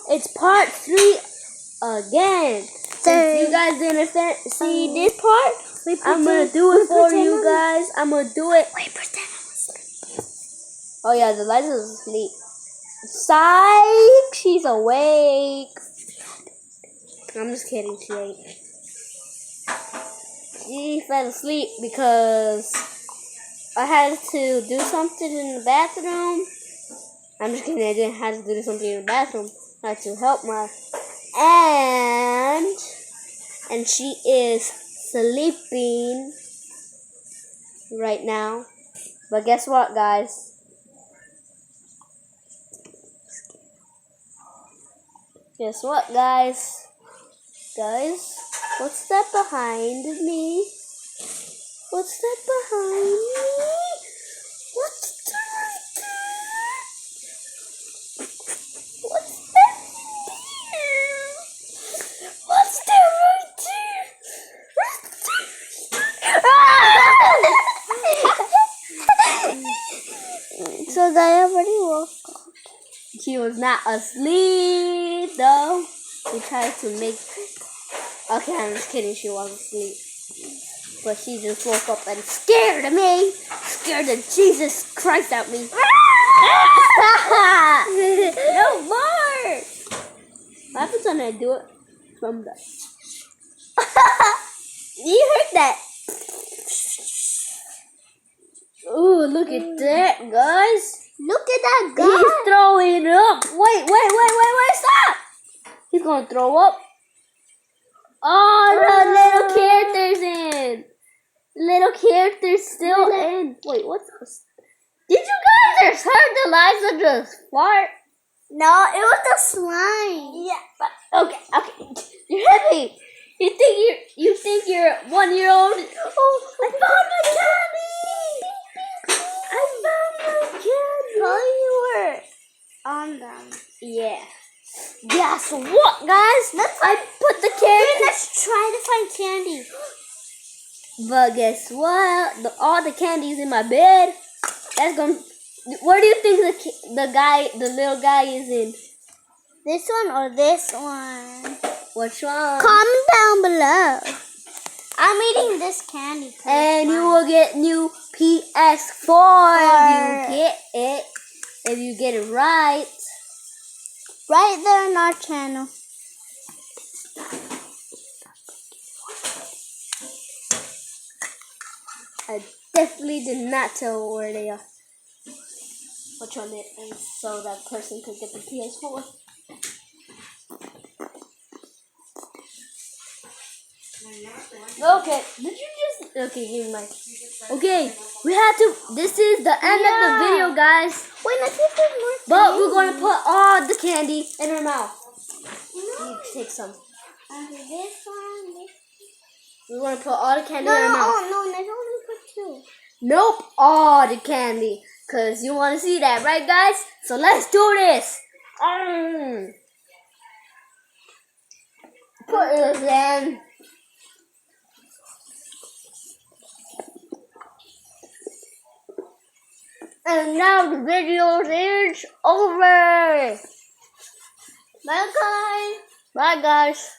It's part 3 again. Since you guys didn't see this part, I'm gonna do it for you guys. I'm gonna do it. Wait, pretend I'm asleep. Oh yeah, the lights is asleep. Psych! She's awake. I'm just kidding, she ain't. She fell asleep because I had to do something in the bathroom. I'm just kidding, I didn't have to do something in the bathroom. I had to help my and she is sleeping right now. But guess what, guys? Guess what, guys? Guys, what's that behind me? What's that behind me? What's that there? What's that there? What's that right there? So they already woke up. She was not asleep though. We tried to make. Okay, I'm just kidding. She was asleep, but she just woke up and scared me. Scared the Jesus Christ out me. No more. What happens when I do it from the? You heard that? Ooh, look at that, guys. Look at that guy. He's throwing up. Wait, stop. He's gonna throw up. Oh, the little character's in. Little character's still in. Wait, what's this? Did you guys just heard the Liza just fart? No, it was the slime. Yeah, but okay. You're heavy. You think you're 1 year old? Oh, I found my candy. I found my candy. Oh, you were on them. Yeah. Guess what, guys? I put the candy. Let's try to find candy. But guess what? All the candy's in my bed. That's gonna. Where do you think the little guy is in? This one or this one? Which one? Comment down below. I'm eating this candy. And you will get new PS4 if you get it right. Right there on our channel. I definitely did not tell where they are. Which one it is, so that person could get the PS4. Okay, did you just... Okay, give me my... Okay, we had to... This is the end of the video, guys. Wait, let's see if there's more candy. But we're going to put all the candy in her mouth. You take some. This one. We're going to put all the candy in her mouth. No, let's only put 2. Nope, all the candy. Because you want to see that, right, guys? So let's do this. Put it in. And now the video is over. Bye, guys. Bye, guys.